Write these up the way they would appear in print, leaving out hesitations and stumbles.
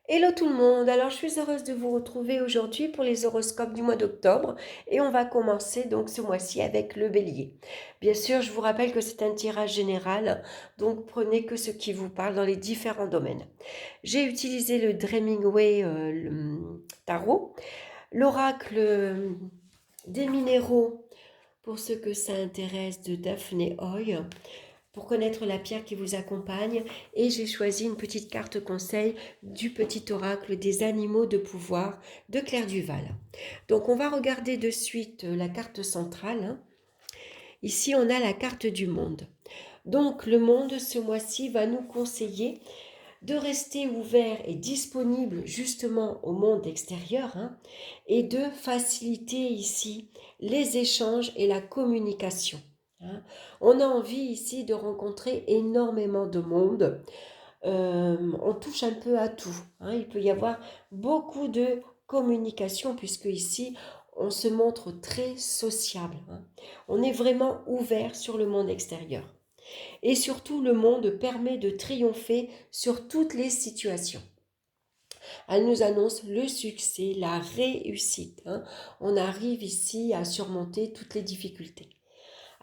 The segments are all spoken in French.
Hello tout le monde, alors je suis heureuse de vous retrouver aujourd'hui pour les horoscopes du mois d'octobre et on va commencer donc ce mois-ci avec le bélier. Bien sûr, je vous rappelle que c'est un tirage général, donc prenez que ce qui vous parle dans les différents domaines. J'ai utilisé le Dreaming Way tarot, l'oracle des minéraux pour ceux que ça intéresse de Daphné Hoy, pour connaître la pierre qui vous accompagne, et j'ai choisi une petite carte conseil du petit oracle des animaux de pouvoir de Claire Duval. Donc on va regarder de suite la carte centrale, hein. Ici on a la carte du monde. Donc le monde ce mois-ci va nous conseiller de rester ouvert et disponible justement au monde extérieur, hein, et de faciliter ici les échanges et la communication, hein. On a envie ici de rencontrer énormément de monde. On touche un peu à tout, hein. Il peut y avoir beaucoup de communication puisque ici on se montre très sociable, hein. On est vraiment ouvert sur le monde extérieur. Et surtout, le monde permet de triompher sur toutes les situations. Elle nous annonce le succès, la réussite, hein. On arrive ici à surmonter toutes les difficultés.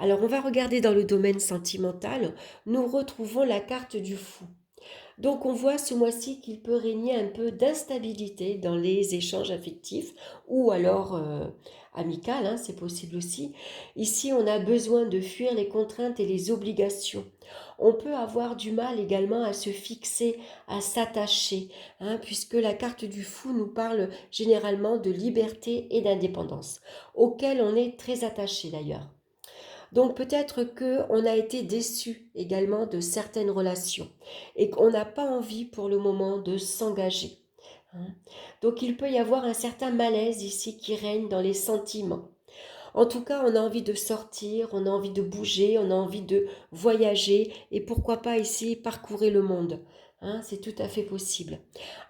Alors, on va regarder dans le domaine sentimental. Nous retrouvons la carte du fou. Donc on voit ce mois-ci qu'il peut régner un peu d'instabilité dans les échanges affectifs ou alors amicales, hein, c'est possible aussi. Ici, on a besoin de fuir les contraintes et les obligations. On peut avoir du mal également à se fixer, à s'attacher, hein, puisque la carte du fou nous parle généralement de liberté et d'indépendance, auquel on est très attaché d'ailleurs. Donc peut-être qu'on a été déçu également de certaines relations et qu'on n'a pas envie pour le moment de s'engager, hein. Donc il peut y avoir un certain malaise ici qui règne dans les sentiments. En tout cas, on a envie de sortir, on a envie de bouger, on a envie de voyager et pourquoi pas ici parcourir le monde, hein, c'est tout à fait possible.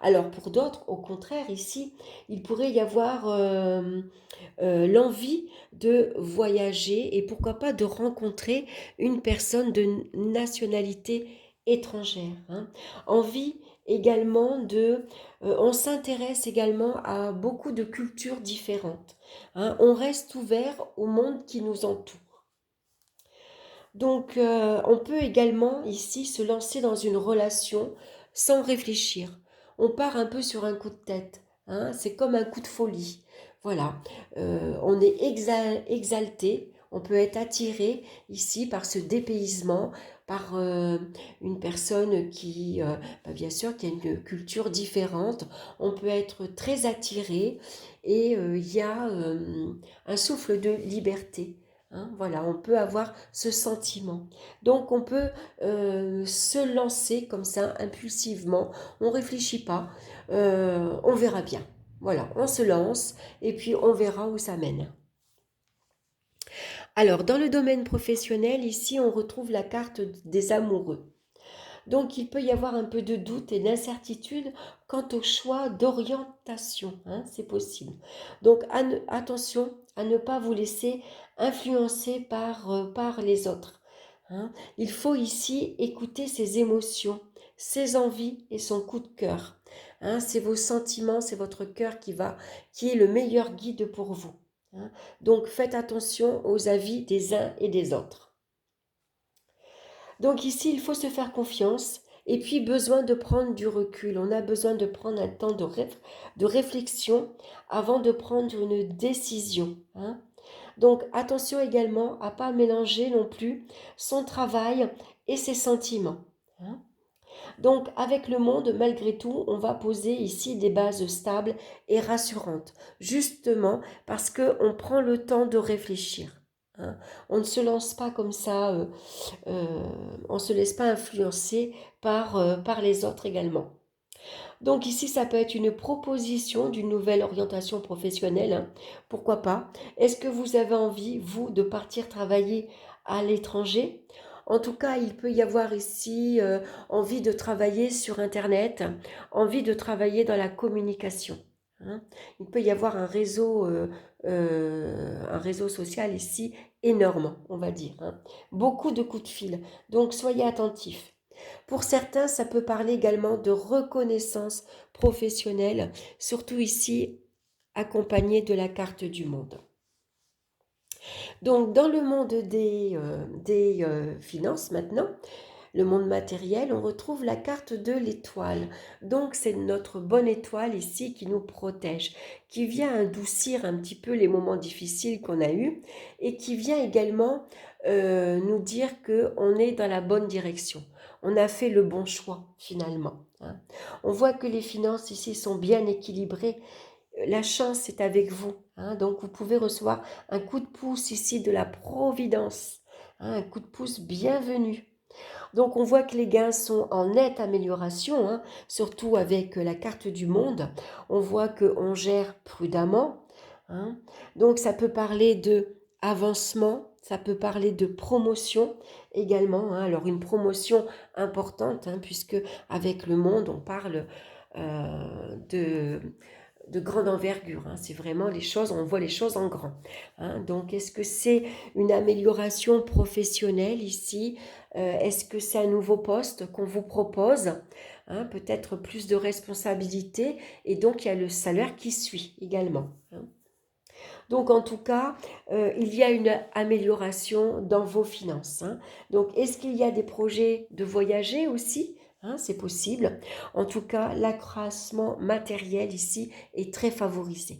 Alors pour d'autres, au contraire, ici, il pourrait y avoir l'envie de voyager et pourquoi pas de rencontrer une personne de nationalité étrangère, hein. Envie également on s'intéresse également à beaucoup de cultures différentes, hein. On reste ouvert au monde qui nous entoure. Donc on peut également ici se lancer dans une relation sans réfléchir. On part un peu sur un coup de tête, hein, c'est comme un coup de folie. Voilà. On est exalté, on peut être attiré ici par ce dépaysement, par une personne bien sûr, qui a une culture différente. On peut être très attiré et il y a un souffle de liberté, hein. Voilà, on peut avoir ce sentiment. Donc on peut se lancer comme ça impulsivement, on ne réfléchit pas, on verra bien. Voilà, on se lance et puis on verra où ça mène. Alors, dans le domaine professionnel, ici, on retrouve la carte des amoureux. Donc, il peut y avoir un peu de doute et d'incertitude quant au choix d'orientation, hein, c'est possible. Donc, attention à ne pas vous laisser influencer par les autres, hein. Il faut ici écouter ses émotions, ses envies et son coup de cœur, hein. C'est vos sentiments, c'est votre cœur qui est le meilleur guide pour vous, hein. Donc, faites attention aux avis des uns et des autres. Donc ici, il faut se faire confiance et puis besoin de prendre du recul. On a besoin de prendre un temps de réflexion avant de prendre une décision, hein. Donc attention également à ne pas mélanger non plus son travail et ses sentiments, hein. Donc avec le monde, malgré tout, on va poser ici des bases stables et rassurantes, justement parce qu'on prend le temps de réfléchir, hein. On ne se lance pas comme ça, euh, on ne se laisse pas influencer par les autres également. Donc ici, ça peut être une proposition d'une nouvelle orientation professionnelle, hein. Pourquoi pas? Est-ce que vous avez envie, vous, de partir travailler à l'étranger? En tout cas, il peut y avoir ici envie de travailler sur Internet, envie de travailler dans la communication, hein. Il peut y avoir un réseau social ici énorme, on va dire, hein. Beaucoup de coups de fil. Donc, soyez attentifs. Pour certains, ça peut parler également de reconnaissance professionnelle, surtout ici accompagné de la carte du monde. Donc, dans le monde des finances maintenant, le monde matériel, on retrouve la carte de l'étoile. Donc, c'est notre bonne étoile ici qui nous protège, qui vient adoucir un petit peu les moments difficiles qu'on a eus et qui vient également nous dire qu'on est dans la bonne direction. On a fait le bon choix finalement, hein. On voit que les finances ici sont bien équilibrées. La chance est avec vous, hein. Donc, vous pouvez recevoir un coup de pouce ici de la providence, hein, un coup de pouce bienvenu. Donc on voit que les gains sont en nette amélioration, hein, surtout avec la carte du monde. On voit qu'on gère prudemment, hein. Donc ça peut parler de avancement, ça peut parler de promotion également, hein. Alors une promotion importante, hein, puisque avec le monde on parle de grande envergure, hein. C'est vraiment les choses, on voit les choses en grand, hein. Donc, est-ce que c'est une amélioration professionnelle ici? Est-ce que c'est un nouveau poste qu'on vous propose, hein? Peut-être plus de responsabilités et donc il y a le salaire qui suit également, hein. Donc, en tout cas, il y a une amélioration dans vos finances, hein. Donc, est-ce qu'il y a des projets de voyager aussi, hein? C'est possible. En tout cas, l'accroissement matériel ici est très favorisé.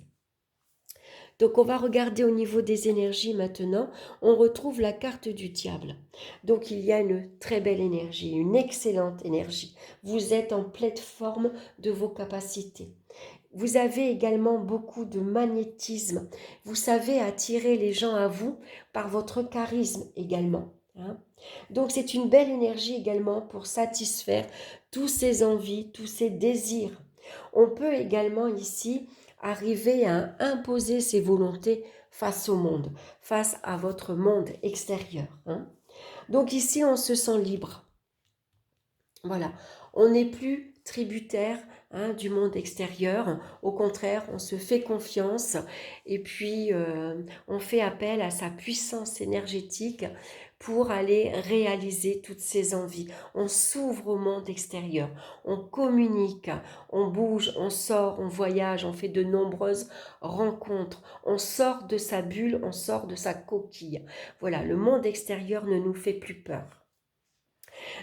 Donc, on va regarder au niveau des énergies maintenant. On retrouve la carte du diable. Donc, il y a une très belle énergie, une excellente énergie. Vous êtes en pleine forme de vos capacités. Vous avez également beaucoup de magnétisme. Vous savez attirer les gens à vous par votre charisme également, hein. Donc c'est une belle énergie également pour satisfaire tous ces envies, tous ces désirs. On peut également ici arriver à imposer ses volontés face au monde, face à votre monde extérieur, hein. Donc ici on se sent libre. Voilà, on n'est plus tributaire, hein, du monde extérieur. Au contraire, on se fait confiance et puis on fait appel à sa puissance énergétique pour aller réaliser toutes ses envies. On s'ouvre au monde extérieur, on communique, on bouge, on sort, on voyage, on fait de nombreuses rencontres, on sort de sa bulle, on sort de sa coquille. Voilà, le monde extérieur ne nous fait plus peur.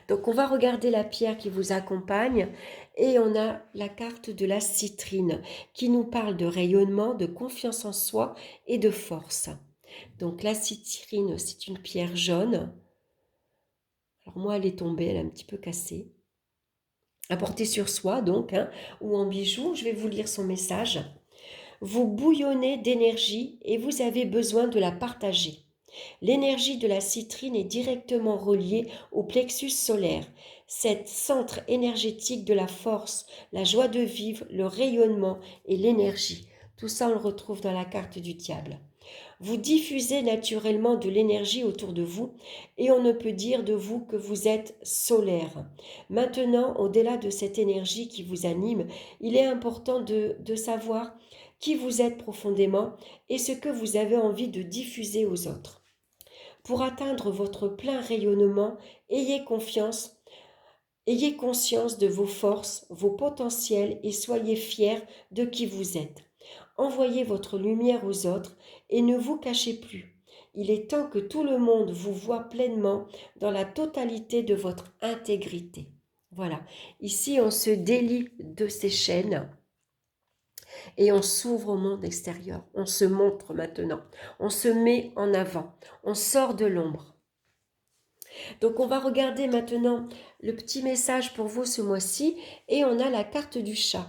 Donc on va regarder la pierre qui vous accompagne et on a la carte de la citrine qui nous parle de rayonnement, de confiance en soi et de force. Donc la citrine, c'est une pierre jaune. Alors moi, elle est tombée, elle est un petit peu cassée. À porter sur soi donc, hein, ou en bijou. Je vais vous lire son message. Vous bouillonnez d'énergie et vous avez besoin de la partager. L'énergie de la citrine est directement reliée au plexus solaire, cet centre énergétique de la force, la joie de vivre, le rayonnement et l'énergie. Tout ça, on le retrouve dans la carte du diable. Vous diffusez naturellement de l'énergie autour de vous et on ne peut dire de vous que vous êtes solaire. Maintenant, au-delà de cette énergie qui vous anime, il est important de savoir qui vous êtes profondément et ce que vous avez envie de diffuser aux autres. Pour atteindre votre plein rayonnement, ayez confiance, ayez conscience de vos forces, vos potentiels et soyez fiers de qui vous êtes. Envoyez votre lumière aux autres et ne vous cachez plus. Il est temps que tout le monde vous voie pleinement dans la totalité de votre intégrité. Voilà, ici on se délie de ces chaînes et on s'ouvre au monde extérieur. On se montre maintenant, on se met en avant, on sort de l'ombre. Donc on va regarder maintenant le petit message pour vous ce mois-ci et on a la carte du chat.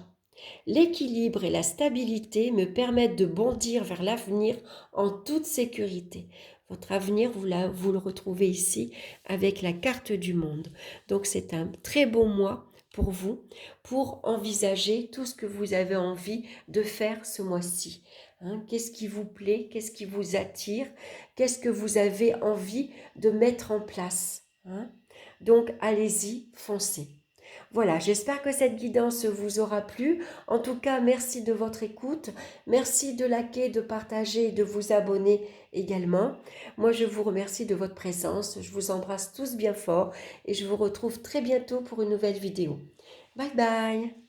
L'équilibre et la stabilité me permettent de bondir vers l'avenir en toute sécurité. Votre avenir, vous le retrouvez ici avec la carte du monde. Donc c'est un très bon mois pour vous, pour envisager tout ce que vous avez envie de faire ce mois-ci. Hein, qu'est-ce qui vous plaît? Qu'est-ce qui vous attire? Qu'est-ce que vous avez envie de mettre en place, hein? Donc allez-y, foncez. Voilà, j'espère que cette guidance vous aura plu. En tout cas, merci de votre écoute. Merci de liker, de partager et de vous abonner également. Moi, je vous remercie de votre présence. Je vous embrasse tous bien fort et je vous retrouve très bientôt pour une nouvelle vidéo. Bye bye!